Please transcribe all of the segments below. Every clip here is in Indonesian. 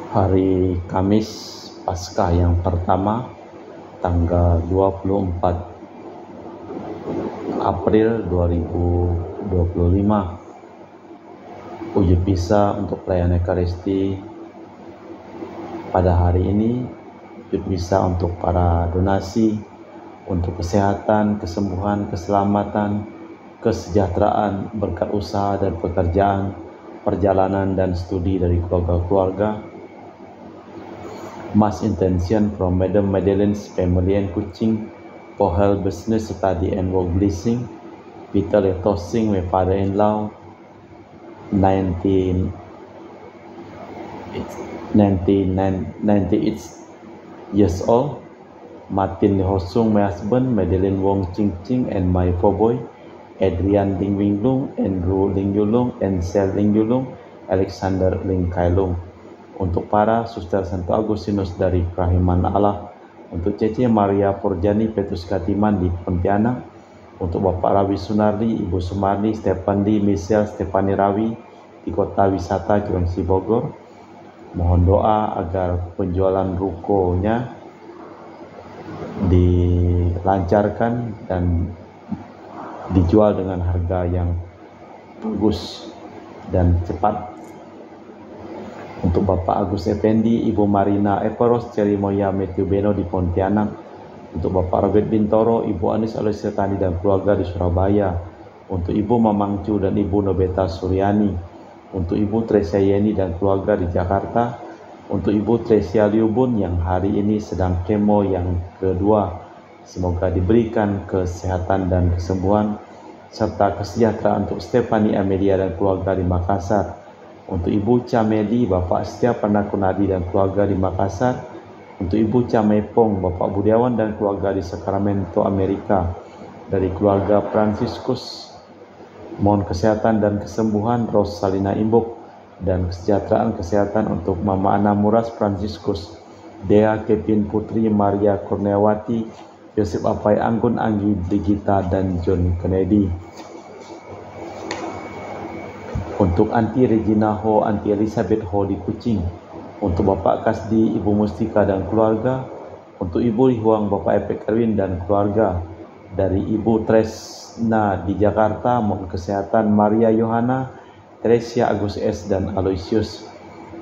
Hari Kamis Paskah yang pertama, tanggal 24 April 2025. Wujud bisa untuk pelayanan Ekaristi pada hari ini, wujud bisa untuk para donasi, untuk kesehatan, kesembuhan, keselamatan, kesejahteraan, berkat usaha dan pekerjaan, perjalanan dan studi dari keluarga-keluarga. Mass intention from Madam Madeleine's family and Kuching for health, business, study and work blessing. Peter Letosing, my father-in-law, 98 years old. Martin Hosung, my husband, Madeleine Wong Ching Ching, and my four boy, Adrian Ling Wing Lung, Andrew Ling Yulung, and Sel Ling Yulung, Alexander Ling Kai Lung. Untuk para Suster Santo Agustinus dari Kerahiman Allah, untuk Cece Maria Porjani Petrus Katiman di Pontianak, untuk Bapak Rawi Sunardi, Ibu Sumardi, Stepandi, Michelle, Stefani Rawi di Kota Wisata Cilengsi Bogor. Mohon doa agar penjualan rukonya dilancarkan dan dijual dengan harga yang bagus dan cepat. Untuk Bapak Agus Effendi, Ibu Marina Eperos, Cerimoya Matthew Beno di Pontianak. Untuk Bapak Robert Bintoro, Ibu Anis Aloysiatani dan keluarga di Surabaya. Untuk Ibu Mamangcu dan Ibu Nobeta Suryani. Untuk Ibu Tresia Yeni dan keluarga di Jakarta. Untuk Ibu Tresia Liubun yang hari ini sedang kemo yang kedua. Semoga diberikan kesehatan dan kesembuhan serta kesejahteraan untuk Stefani Amelia dan keluarga di Makassar. Untuk Ibu Camedi, Bapak Setia Panakunadi dan keluarga di Makassar. Untuk Ibu Camepong, Bapak Budiawan dan keluarga di Sacramento, Amerika. Dari keluarga Fransiskus, mohon kesehatan dan kesembuhan Rosalina Imbuk dan kesejahteraan untuk Mama Ana Muras Fransiskus, Dea Kevin Putri, Maria Kurniawati, Yosef Apai Anggun Anggi Brigita dan John Kennedy. Untuk Anti Regina Ho, Anti Elizabeth Ho di Kuching. Untuk Bapak Kasdi, Ibu Mustika dan keluarga. Untuk Ibu Lihuang, Bapak Epek Erwin dan keluarga. Dari Ibu Tresna di Jakarta, mohon kesehatan Maria Yohana, Teresia Agus S dan Aloysius.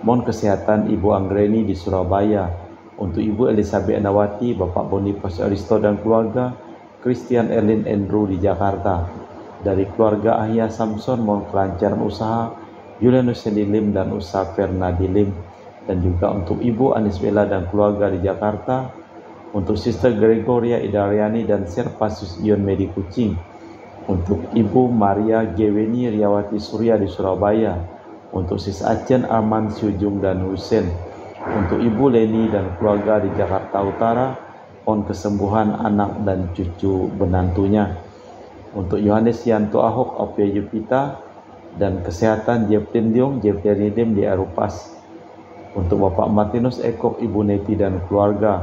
Mohon kesehatan Ibu Anggreni di Surabaya. Untuk Ibu Elizabeth Nawati, Bapak Boniface Aristo dan keluarga. Christian Erlin Andrew di Jakarta. Dari keluarga Ahya Samson, mohon kelancaran usaha Julianus Lim dan usaha Fernadi Lim. Dan juga untuk Ibu Anis Bella dan keluarga di Jakarta. Untuk Sister Gregoria Idariani dan Serpasius Ion Medi Kuching. Untuk Ibu Maria Geweni Riawati Surya di Surabaya. Untuk Sis Acen Arman Syujung dan Husen. Untuk Ibu Leni dan keluarga di Jakarta Utara, mohon kesembuhan anak dan cucu menantunya. Untuk Yohanes Yanto Ahok, Opia Yupita, dan kesehatan Jeffrey Diong, Jeffrey Dim di Arupas. Untuk Bapak Martinus Ekok, Ibu Neti dan keluarga.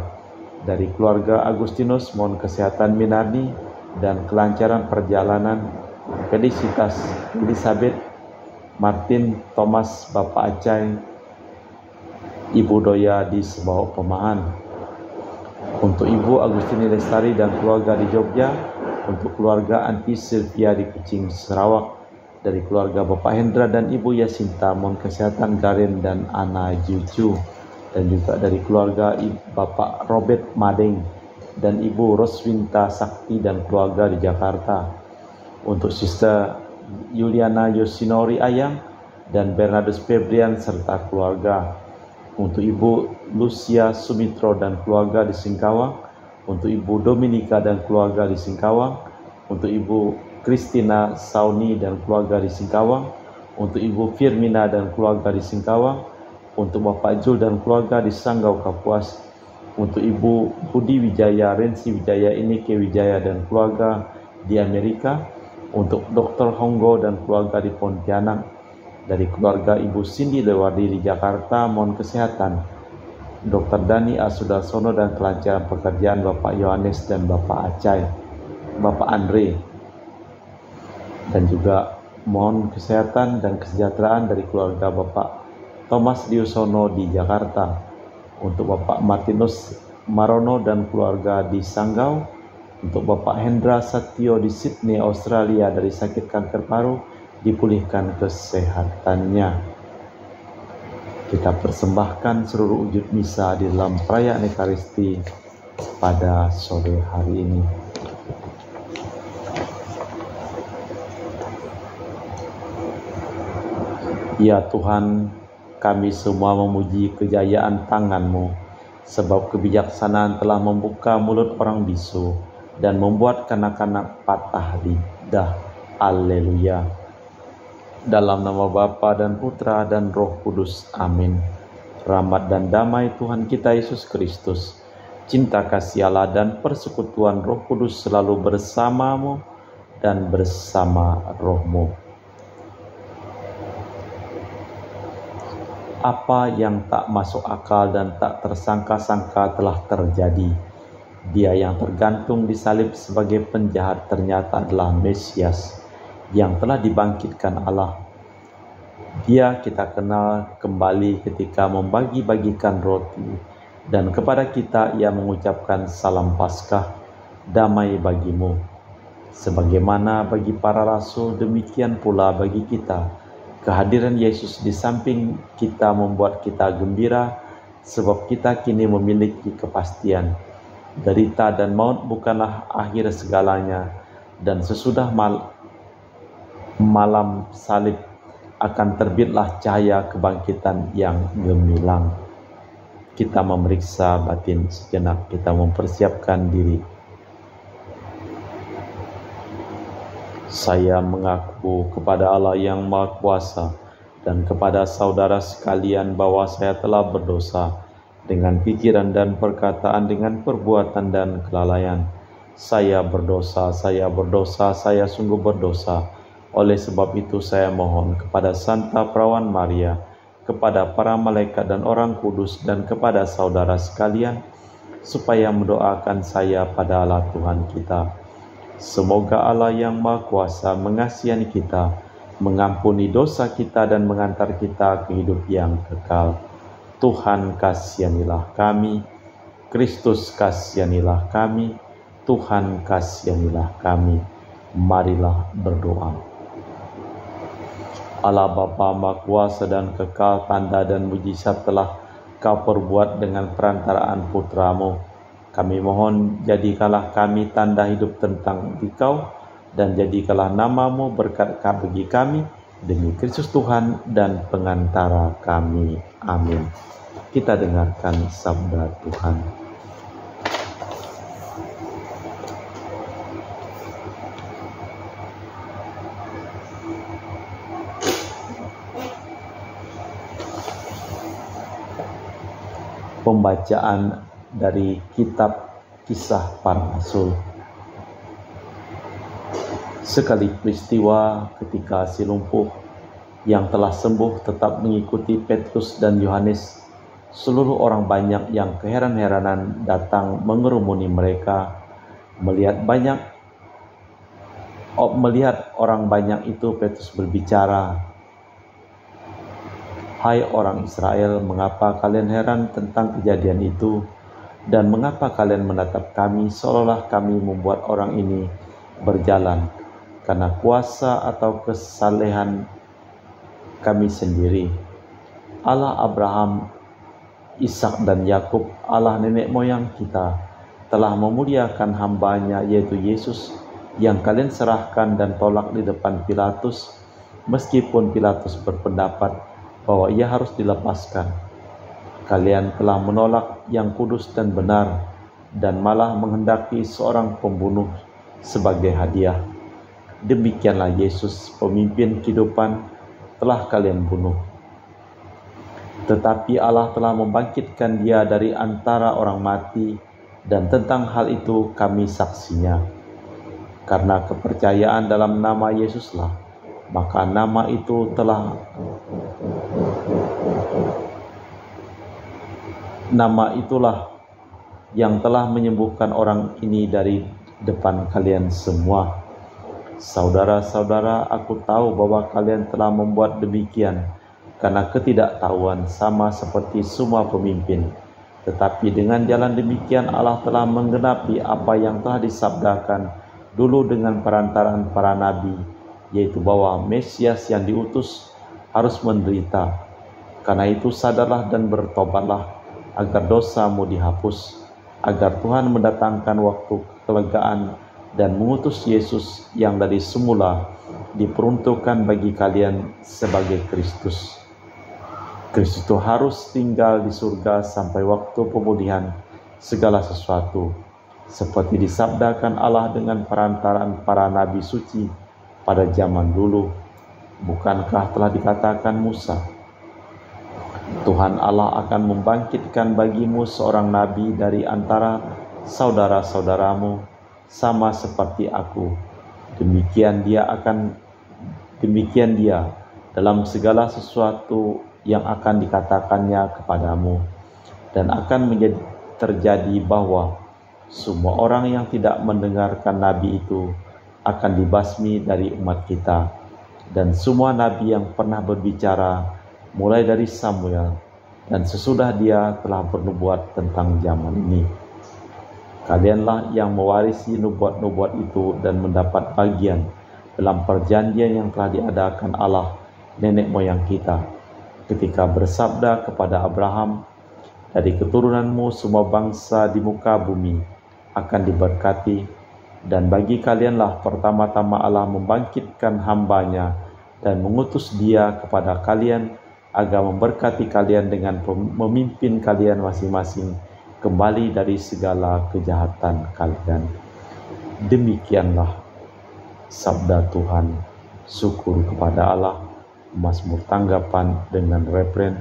Dari keluarga Agustinus, mohon kesehatan Minardi dan kelancaran perjalanan. Felicitas Elizabeth, Martin Thomas, Bapak Acai, Ibu Doya di Sebawok Pemahan. Untuk Ibu Agustini Lestari dan keluarga di Jogja. Untuk keluarga Anti Sylvia di Kuching, Sarawak. Dari keluarga Bapak Hendra dan Ibu Yasinta, mohon kesehatan Garin dan Ana Juju. Dan juga dari keluarga Bapak Robert Madeng dan Ibu Roswinta Sakti dan keluarga di Jakarta. Untuk Sister Yuliana Yosinori Ayang dan Bernardus Febrian serta keluarga. Untuk Ibu Lucia Sumitro dan keluarga di Singkawang. Untuk Ibu Dominika dan keluarga di Singkawang. Untuk Ibu Christina Sauni dan keluarga di Singkawang. Untuk Ibu Firmina dan keluarga di Singkawang. Untuk Bapak Jul dan keluarga di Sanggau Kapuas. Untuk Ibu Budi Wijaya, Rensi Wijaya, Ineke Wijaya dan keluarga di Amerika. Untuk Dr. Honggo dan keluarga di Pontianak. Dari keluarga Ibu Cindy Lewardi di Jakarta, mohon kesehatan Dr. Dani Asudarsono dan kelancaran pekerjaan Bapak Yohanes dan Bapak Acai, Bapak Andre. Dan juga mohon kesehatan dan kesejahteraan dari keluarga Bapak Thomas Diusono di Jakarta, untuk Bapak Martinus Marono dan keluarga di Sanggau, untuk Bapak Hendra Satyo di Sydney, Australia dari sakit kanker paru, dipulihkan kesehatannya. Kita persembahkan seluruh wujud misa di dalam perayaan Ekaristi pada sore hari ini. Ya Tuhan, kami semua memuji kejayaan tangan-Mu, sebab kebijaksanaan telah membuka mulut orang bisu dan membuat kanak-kanak patah lidah. Haleluya. Dalam nama Bapa dan Putra dan Roh Kudus. Amin. Rahmat dan damai Tuhan kita Yesus Kristus, cinta kasih Allah dan persekutuan Roh Kudus selalu bersamamu dan bersama rohmu. Apa yang tak masuk akal dan tak tersangka-sangka telah terjadi. Dia yang tergantung di salib sebagai penjahat ternyata adalah Mesias yang telah dibangkitkan Allah. Dia kita kenal kembali ketika membagi-bagikan roti, dan kepada kita ia mengucapkan salam Paskah, damai bagimu. Sebagaimana bagi para rasul, demikian pula bagi kita. Kehadiran Yesus di samping kita membuat kita gembira, sebab kita kini memiliki kepastian. Derita dan maut bukanlah akhir segalanya, dan sesudah malam salib akan terbitlah cahaya kebangkitan yang gemilang. Kita memeriksa batin sejenak, kita mempersiapkan diri. Saya mengaku kepada Allah yang Maha Kuasa dan kepada saudara sekalian bahwa saya telah berdosa dengan pikiran dan perkataan, dengan perbuatan dan kelalaian. Saya berdosa, saya sungguh berdosa. Oleh sebab itu saya mohon kepada Santa Perawan Maria, kepada para malaikat dan orang kudus, dan kepada saudara sekalian, supaya mendoakan saya pada Allah Tuhan kita. Semoga Allah yang Maha Kuasa mengasihi kita, mengampuni dosa kita, dan mengantar kita ke hidup yang kekal. Tuhan kasihanilah kami, Kristus kasihanilah kami, Tuhan kasihanilah kami. Marilah berdoa. Allah Bapa Maha Kuasa dan kekal, tanda dan mujizat telah Kau perbuat dengan perantaraan Putra-Mu. Kami mohon, jadikanlah kami tanda hidup tentang Dikau, dan jadikanlah nama-Mu berkat bagi kami, demi Kristus Tuhan dan pengantara kami. Amin. Kita dengarkan sabda Tuhan. Pembacaan dari kitab Kisah Para Rasul. Sekali peristiwa ketika si lumpuh yang telah sembuh tetap mengikuti Petrus dan Yohanes, seluruh orang banyak yang keheran-heranan datang mengerumuni mereka. Melihat orang banyak itu, Petrus berbicara, "Hai orang Israel, mengapa kalian heran tentang kejadian itu? Dan mengapa kalian menatap kami seolah-olah kami membuat orang ini berjalan karena kuasa atau kesalehan kami sendiri? Allah Abraham, Ishak dan Yakub, Allah nenek moyang kita, telah memuliakan hamba-Nya yaitu Yesus, yang kalian serahkan dan tolak di depan Pilatus, meskipun Pilatus berpendapat bahwa ia harus dilepaskan. Kalian telah menolak yang kudus dan benar, dan malah menghendaki seorang pembunuh sebagai hadiah. Demikianlah Yesus, pemimpin kehidupan, telah kalian bunuh. Tetapi Allah telah membangkitkan Dia dari antara orang mati, dan tentang hal itu kami saksinya. Karena kepercayaan dalam nama Yesuslah, maka nama itulah yang telah menyembuhkan orang ini dari depan kalian semua. Saudara-saudara, aku tahu bahwa kalian telah membuat demikian karena ketidaktahuan sama seperti semua pemimpin. Tetapi dengan jalan demikian Allah telah menggenapi apa yang telah disabdakan dulu dengan perantaraan para nabi, yaitu bahwa Mesias yang diutus harus menderita. Karena itu sadarlah dan bertobatlah, agar dosamu dihapus, agar Tuhan mendatangkan waktu kelegaan dan mengutus Yesus yang dari semula diperuntukkan bagi kalian sebagai Kristus. Kristus itu harus tinggal di surga sampai waktu pemulihan segala sesuatu, seperti disabdakan Allah dengan perantaraan para nabi suci pada zaman dulu. Bukankah telah dikatakan Musa, Tuhan Allah akan membangkitkan bagimu seorang nabi dari antara saudara-saudaramu, sama seperti aku. Demikian dia dalam segala sesuatu yang akan dikatakannya kepadamu, dan akan terjadi bahwa semua orang yang tidak mendengarkan nabi itu akan dibasmi dari umat kita, dan semua nabi yang pernah berbicara mulai dari Samuel dan sesudah dia telah bernubuat tentang zaman ini. Kalianlah yang mewarisi nubuat-nubuat itu dan mendapat bagian dalam perjanjian yang telah diadakan Allah nenek moyang kita, ketika bersabda kepada Abraham, dari keturunanmu semua bangsa di muka bumi akan diberkati, dan bagi kalianlah pertama-tama Allah membangkitkan hambanya dan mengutus dia kepada kalian agar memberkati kalian dengan memimpin kalian masing-masing kembali dari segala kejahatan kalian. Demikianlah sabda Tuhan. Syukur kepada Allah. Mazmur tanggapan dengan refren,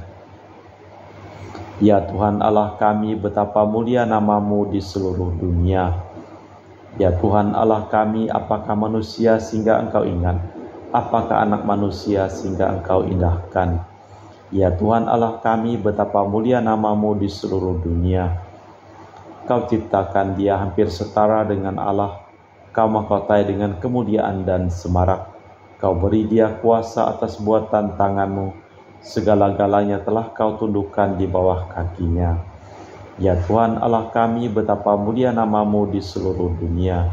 Ya Tuhan Allah kami, betapa mulia namamu di seluruh dunia. Ya Tuhan Allah kami, apakah manusia sehingga engkau ingat? Apakah anak manusia sehingga engkau indahkan? Ya Tuhan Allah kami, betapa mulia namamu di seluruh dunia. Kau ciptakan dia hampir setara dengan Allah. Kau mahkotai dengan kemuliaan dan semarak. Kau beri dia kuasa atas buatan tanganmu. Segala-galanya telah kau tundukkan di bawah kakinya. Ya Tuhan Allah kami, betapa mulia namamu di seluruh dunia.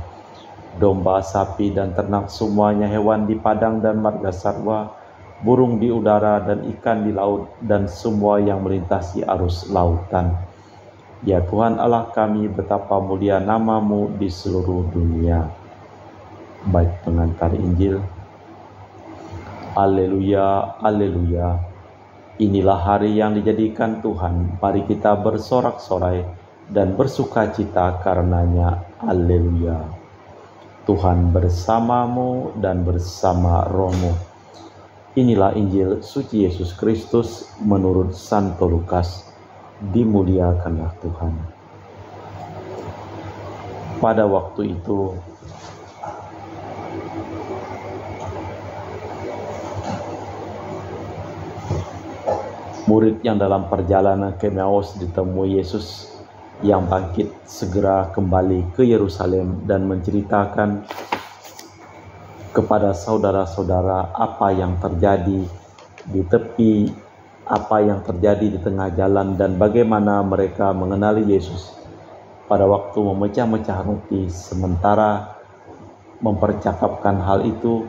Domba, sapi, dan ternak semuanya, hewan di padang dan marga satwa, burung di udara dan ikan di laut, dan semua yang melintasi arus lautan. Ya Tuhan Allah kami, betapa mulia namamu di seluruh dunia. Baik pengantar Injil. Haleluya, haleluya. Inilah hari yang dijadikan Tuhan. Mari kita bersorak-sorai dan bersukacita karenanya. Haleluya. Tuhan bersamamu dan bersama rohmu. Inilah Injil suci Yesus Kristus menurut Santo Lukas. Dimuliakanlah Tuhan. Pada waktu itu, murid yang dalam perjalanan ke Emmaus ditemui Yesus yang bangkit segera kembali ke Yerusalem dan menceritakan kepada saudara-saudara apa yang terjadi di tepi, apa yang terjadi di tengah jalan, dan bagaimana mereka mengenali Yesus pada waktu memecah-mecah roti. Sementara mempercakapkan hal itu,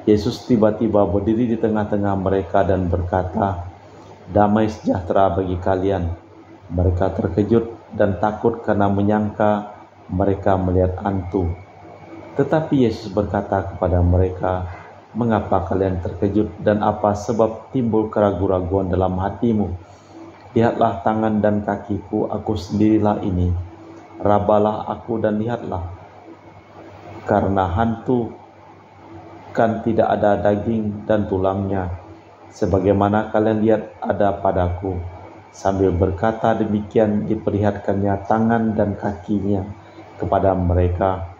Yesus tiba-tiba berdiri di tengah-tengah mereka dan berkata, Damai sejahtera bagi kalian. Mereka terkejut dan takut karena menyangka mereka melihat hantu. Tetapi Yesus berkata kepada mereka, Mengapa kalian terkejut dan apa sebab timbul keraguan-raguan dalam hatimu? Lihatlah tangan dan kakiku, aku sendirilah ini. Rabalah aku dan lihatlah. Karena hantu kan tidak ada daging dan tulangnya, sebagaimana kalian lihat ada padaku. Sambil berkata demikian, diperlihatkannya tangan dan kakinya kepada mereka.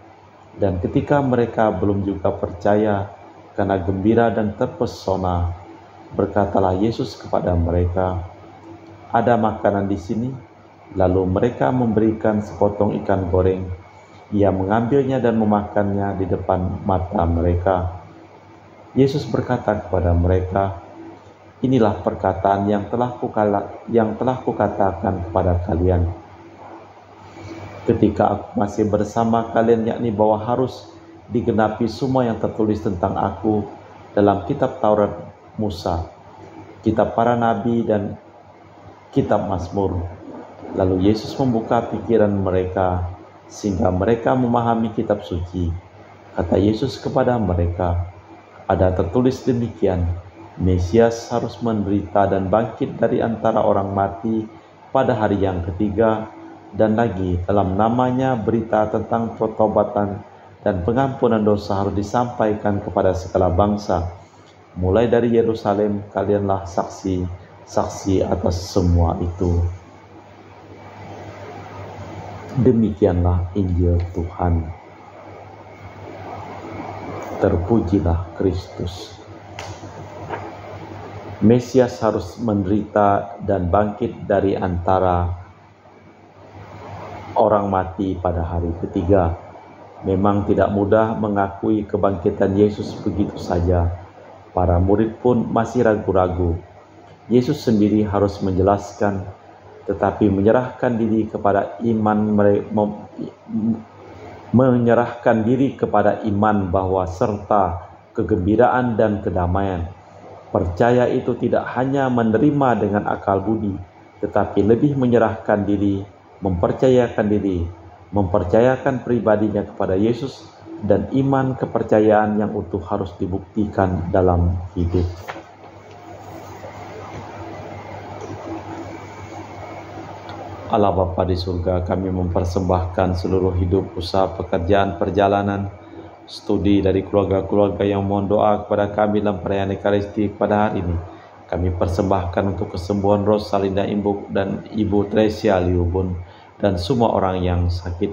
Dan ketika mereka belum juga percaya, karena gembira dan terpesona, berkatalah Yesus kepada mereka, Ada makanan di sini? Lalu mereka memberikan sepotong ikan goreng. Ia mengambilnya dan memakannya di depan mata mereka. Yesus berkata kepada mereka, Inilah perkataan yang telah kukatakan kepada kalian ketika aku masih bersama kalian, yakni bahwa harus digenapi semua yang tertulis tentang aku dalam kitab Taurat Musa, kitab para nabi, dan kitab Mazmur. Lalu Yesus membuka pikiran mereka sehingga mereka memahami kitab suci. Kata Yesus kepada mereka, ada tertulis demikian, Mesias harus menderita dan bangkit dari antara orang mati pada hari yang ketiga, dan lagi dalam namanya berita tentang pertobatan dan pengampunan dosa harus disampaikan kepada segala bangsa. Mulai dari Yerusalem, kalianlah saksi atas semua itu. Demikianlah Injil Tuhan. Terpujilah Kristus. Mesias harus menderita dan bangkit dari antara orang mati pada hari ketiga. Memang tidak mudah mengakui kebangkitan Yesus begitu saja. Para murid pun masih ragu-ragu. Yesus sendiri harus menjelaskan, tetapi menyerahkan diri kepada iman bahwa serta kegembiraan dan kedamaian. Percaya itu tidak hanya menerima dengan akal budi, tetapi lebih menyerahkan diri, mempercayakan pribadinya kepada Yesus, dan iman kepercayaan yang utuh harus dibuktikan dalam hidup. Allah Bapa di surga, kami mempersembahkan seluruh hidup, usaha, pekerjaan, perjalanan, studi dari keluarga-keluarga yang mohon doa kepada kami dalam perayaan Ekaristi pada hari ini. Kami persembahkan untuk kesembuhan Rosalinda Imbuk dan Ibu Tresia Liubun dan semua orang yang sakit.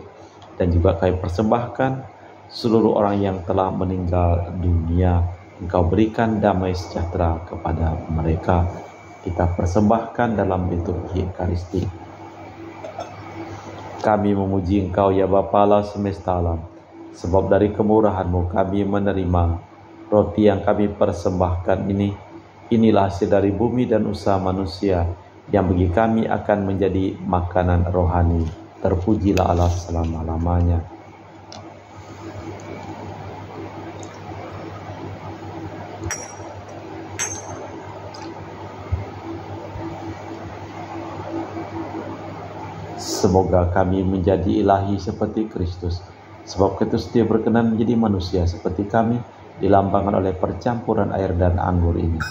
Dan juga kami persembahkan seluruh orang yang telah meninggal dunia. Engkau berikan damai sejahtera kepada mereka. Kita persembahkan dalam liturgi Ekaristi. Kami memuji Engkau ya Bapa Allah semesta alam, sebab dari kemurahan-Mu kami menerima roti yang kami persembahkan ini. Inilah hasil dari bumi dan usaha manusia yang bagi kami akan menjadi makanan rohani. Terpujilah Allah selama-lamanya. Semoga kami menjadi ilahi seperti Kristus, sebab Kristus Dia berkenan menjadi manusia seperti kami, dilambangkan oleh percampuran air dan anggur ini.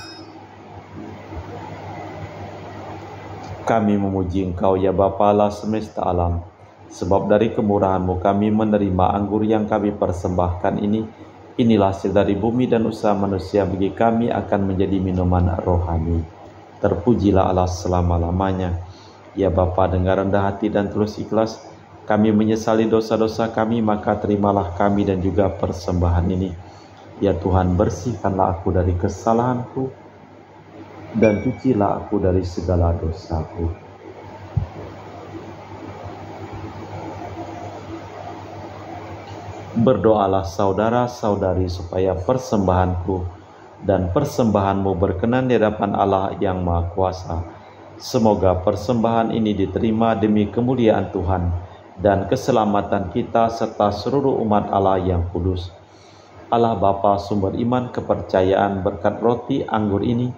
Kami memuji Engkau ya Bapa Allah semesta alam, sebab dari kemurahan-Mu kami menerima anggur yang kami persembahkan ini. Inilah hasil dari bumi dan usaha manusia bagi kami akan menjadi minuman rohani. Terpujilah Allah selama-lamanya. Ya Bapa, dengan rendah hati dan tulus ikhlas, kami menyesali dosa-dosa kami, maka terimalah kami dan juga persembahan ini. Ya Tuhan, bersihkanlah aku dari kesalahanku, dan cucilah aku dari segala dosaku. Berdoalah saudara-saudari supaya persembahanku dan persembahanmu berkenan di hadapan Allah yang Maha Kuasa. Semoga persembahan ini diterima demi kemuliaan Tuhan dan keselamatan kita serta seluruh umat Allah yang kudus. Allah Bapa sumber iman kepercayaan, berkat roti anggur ini,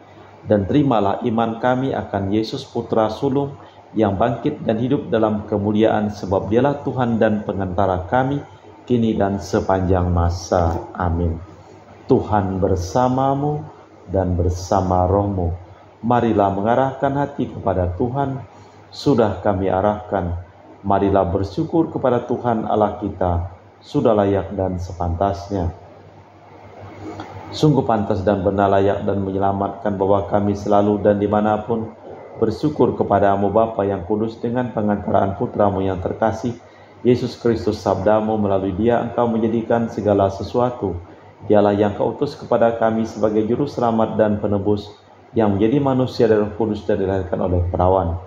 dan terimalah iman kami akan Yesus Putra sulung yang bangkit dan hidup dalam kemuliaan, sebab Dialah Tuhan dan pengantara kami kini dan sepanjang masa. Amin. Tuhan bersamamu dan bersama rohmu. Marilah mengarahkan hati kepada Tuhan. Sudah kami arahkan, marilah bersyukur kepada Tuhan Allah kita. Sudah layak dan sepantasnya. Sungguh pantas dan benar, layak dan menyelamatkan bahwa kami selalu dan dimanapun bersyukur kepada-Mu Bapa yang kudus, dengan pengantaraan Putra-Mu yang terkasih, Yesus Kristus. Sabda-Mu, melalui Dia Engkau menjadikan segala sesuatu. Dialah yang Kau utus kepada kami sebagai juru selamat dan penebus, yang menjadi manusia dari Roh Kudus dan dilahirkan oleh perawan.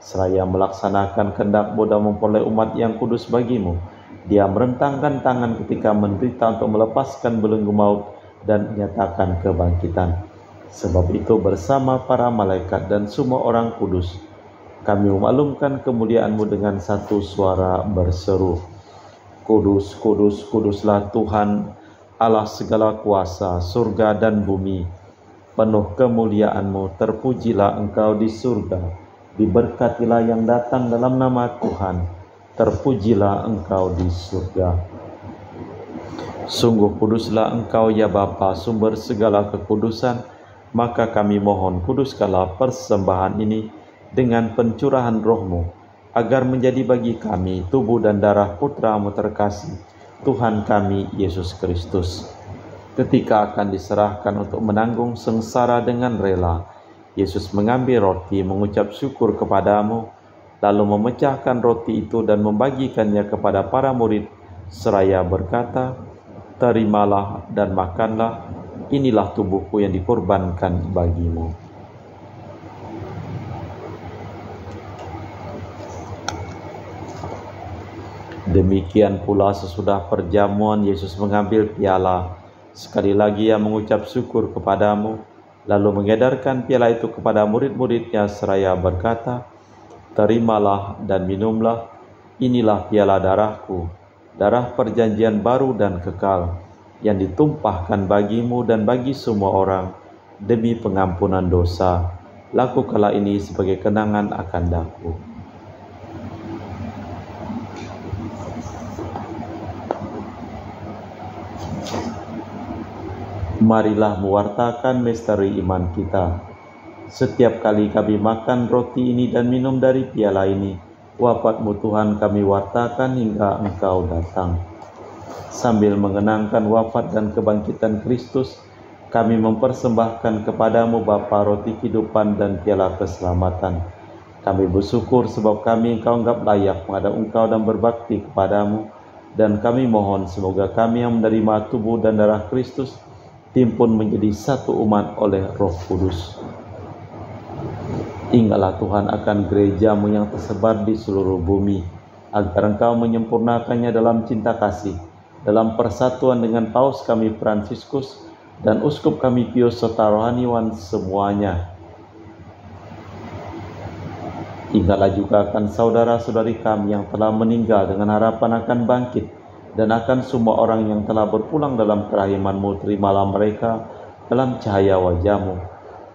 Seraya melaksanakan kehendak-Mu dan memperoleh umat yang kudus bagi-Mu, Dia merentangkan tangan ketika menderita untuk melepaskan belenggu maut dan menyatakan kebangkitan. Sebab itu bersama para malaikat dan semua orang kudus, kami memaklumkan kemuliaan-Mu dengan satu suara berseru, Kudus, kudus, kuduslah Tuhan Allah segala kuasa, surga dan bumi penuh kemuliaan-Mu. Terpujilah Engkau di surga, diberkatilah yang datang dalam nama Tuhan, terpujilah Engkau di surga. Sungguh kuduslah Engkau ya Bapa, sumber segala kekudusan, maka kami mohon kuduskanlah persembahan ini dengan pencurahan roh-Mu, agar menjadi bagi kami tubuh dan darah Putra-Mu terkasih, Tuhan kami Yesus Kristus. Ketika akan diserahkan untuk menanggung sengsara dengan rela, Yesus mengambil roti, mengucap syukur kepadamu, lalu memecahkan roti itu dan membagikannya kepada para murid, seraya berkata, "Terimalah dan makanlah, inilah tubuhku yang dikorbankan bagimu." Demikian pula sesudah perjamuan, Yesus mengambil piala. Sekali lagi ia mengucap syukur kepadamu, lalu mengedarkan piala itu kepada murid-muridnya seraya berkata, "Terimalah dan minumlah, inilah piala darahku, darah perjanjian baru dan kekal, yang ditumpahkan bagimu dan bagi semua orang demi pengampunan dosa. Lakukanlah ini sebagai kenangan akan Aku." Marilah mewartakan misteri iman kita. Setiap kali kami makan roti ini dan minum dari piala ini, wafat-Mu Tuhan kami wartakan hingga Engkau datang. Sambil mengenangkan wafat dan kebangkitan Kristus, kami mempersembahkan kepadamu Bapa roti kehidupan dan piala keselamatan. Kami bersyukur sebab kami Engkau anggap layak menghadap Engkau dan berbakti kepadamu, dan kami mohon semoga kami yang menerima tubuh dan darah Kristus timpun menjadi satu umat oleh Roh Kudus. Ingatlah Tuhan akan gereja-Mu yang tersebar di seluruh bumi, agar Engkau menyempurnakannya dalam cinta kasih, dalam persatuan dengan Paus kami Fransiskus dan Uskup kami Pius serta rohaniwan semuanya. Ingatlah juga akan saudara-saudari kami yang telah meninggal dengan harapan akan bangkit, dan akan semua orang yang telah berpulang dalam kerahiman-Mu, terimalah mereka dalam cahaya wajah-Mu.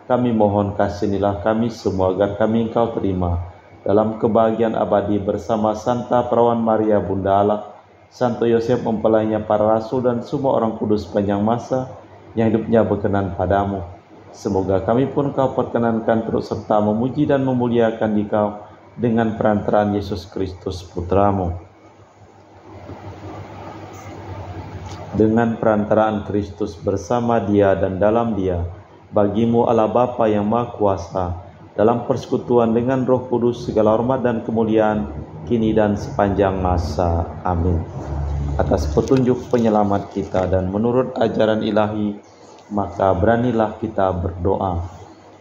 Kami mohon kasihanilah kami semua agar kami Engkau terima dalam kebahagiaan abadi bersama Santa Perawan Maria Bunda Allah, Santo Yosef mempelainya para rasul dan semua orang kudus panjang masa yang hidupnya berkenan padamu. Semoga kami pun Kau perkenankan terus serta memuji dan memuliakan Dikau dengan perantaraan Yesus Kristus Putra-Mu. Dengan perantaraan Kristus bersama Dia dan dalam Dia, bagi-Mu Allah Bapa yang Maha Kuasa, dalam persekutuan dengan Roh Kudus segala hormat dan kemuliaan kini dan sepanjang masa. Amin. Atas petunjuk penyelamat kita dan menurut ajaran ilahi, maka beranilah kita berdoa.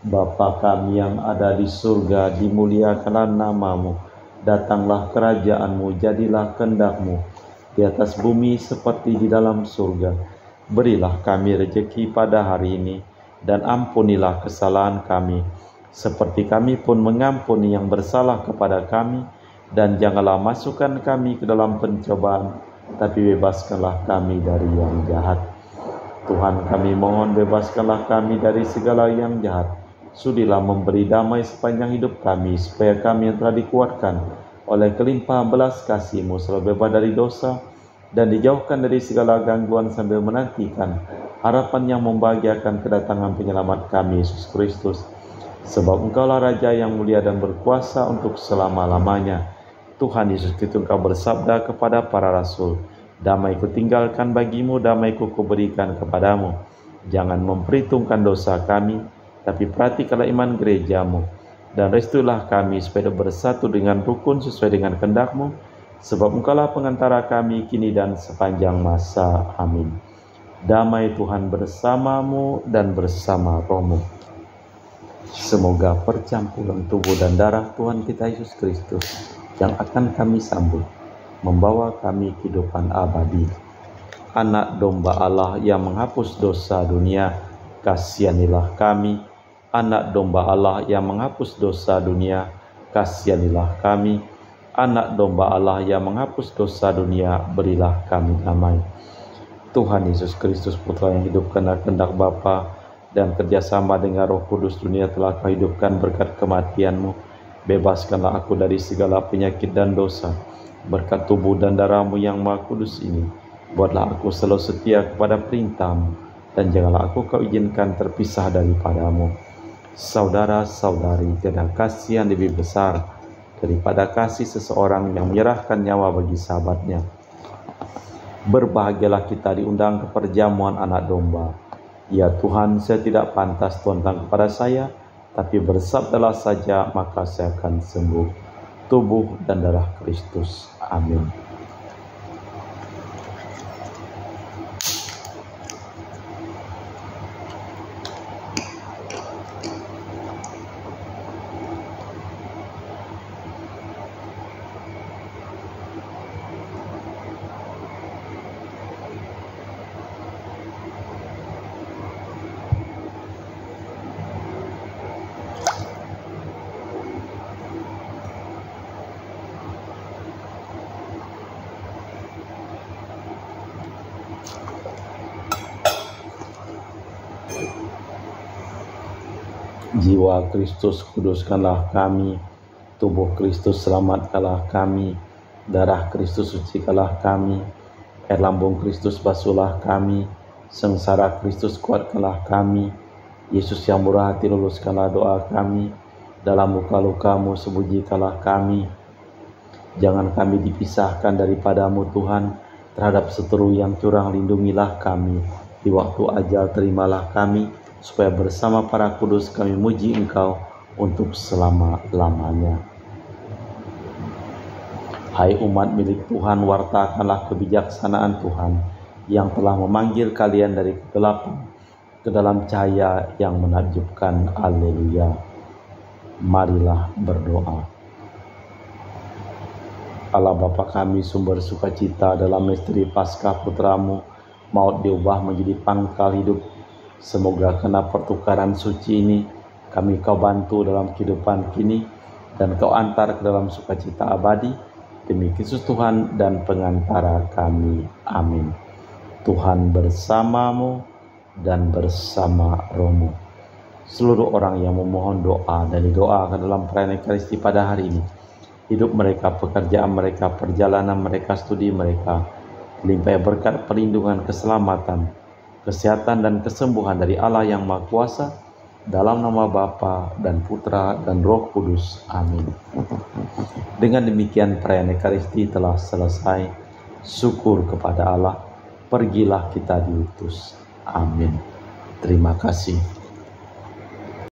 Bapa kami yang ada di surga, dimuliakanlah nama-Mu, datanglah kerajaan-Mu, jadilah kehendak-Mu di atas bumi seperti di dalam surga. Berilah kami rejeki pada hari ini, dan ampunilah kesalahan kami, seperti kami pun mengampuni yang bersalah kepada kami, dan janganlah masukkan kami ke dalam pencobaan, tapi bebaskanlah kami dari yang jahat. Tuhan kami mohon bebaskanlah kami dari segala yang jahat. Sudilah memberi damai sepanjang hidup kami, supaya kami yang telah dikuatkan oleh kelimpahan belas kasih-Mu selalu bebas dari dosa dan dijauhkan dari segala gangguan sambil menantikan harapan yang membahagiakan kedatangan penyelamat kami Yesus Kristus. Sebab Engkaulah Raja yang mulia dan berkuasa untuk selama-lamanya. Tuhan Yesus Kristus, Engkau bersabda kepada para rasul, "Damai-Ku tinggalkan bagimu, damai-Ku kuberikan kepadamu. Jangan memperhitungkan dosa kami, tapi perhatikanlah iman gereja-Mu. Dan restuilah kami supaya bersatu dengan rukun sesuai dengan kehendak-Mu, sebab Engkaulah pengantara kami kini dan sepanjang masa. Amin." Damai Tuhan bersamamu dan bersama rohmu. Semoga percampuran tubuh dan darah Tuhan kita Yesus Kristus yang akan kami sambut membawa kami kehidupan abadi. Anak domba Allah yang menghapus dosa dunia, kasihanilah kami. Anak domba Allah yang menghapus dosa dunia, kasihanilah kami. Anak domba Allah yang menghapus dosa dunia, berilah kami damai. Tuhan Yesus Kristus, Putra yang hidup karena kehendak Bapa dan kerjasama dengan Roh Kudus, dunia telah Kau hidupkan berkat kematian-Mu. Bebaskanlah aku dari segala penyakit dan dosa. Berkat tubuh dan darah-Mu yang Maha Kudus ini, buatlah aku selalu setia kepada perintah-Mu, dan janganlah aku Kau izinkan terpisah daripada-Mu. Saudara-saudari, tiada kasih yang lebih besar daripada kasih seseorang yang menyerahkan nyawa bagi sahabatnya. Berbahagialah kita diundang ke perjamuan anak domba. Ya Tuhan, saya tidak pantas tentang kepada saya, tapi bersabdalah saja, maka saya akan sembuh. Tubuh dan darah Kristus. Amin. Jiwa Kristus kuduskanlah kami, tubuh Kristus selamatkanlah kami, darah Kristus sucikanlah kami, air lambung Kristus basuhlah kami, sengsara Kristus kuatkanlah kami. Yesus yang murah hati, luluskanlah doa kami, dalam luka-luka-Mu sembunyikanlah kami. Jangan kami dipisahkan daripada-Mu Tuhan, terhadap seteru yang curang lindungilah kami. Di waktu ajal terimalah kami, supaya bersama para kudus kami muji Engkau untuk selama-lamanya. Hai umat milik Tuhan, wartakanlah kebijaksanaan Tuhan yang telah memanggil kalian dari kegelapan ke dalam cahaya yang menakjubkan. Haleluya. Marilah berdoa. Allah Bapa kami, sumber sukacita dalam misteri Paskah Putra-Mu, maut diubah menjadi pangkal hidup. Semoga kena pertukaran suci ini kami Kau bantu dalam kehidupan kini, dan Kau antar ke dalam sukacita abadi, demi Kristus Tuhan dan pengantara kami. Amin. Tuhan bersamamu dan bersama rohmu. Seluruh orang yang memohon doa dan didoakan dalam perayaan Ekaristi pada hari ini, hidup mereka, pekerjaan mereka, perjalanan mereka, studi mereka, limpah berkat perlindungan, keselamatan, kesehatan dan kesembuhan dari Allah yang Maha Kuasa, dalam nama Bapa dan Putra dan Roh Kudus. Amin. Dengan demikian perayaan Ekaristi telah selesai. Syukur kepada Allah. Pergilah kita diutus. Amin. Terima kasih.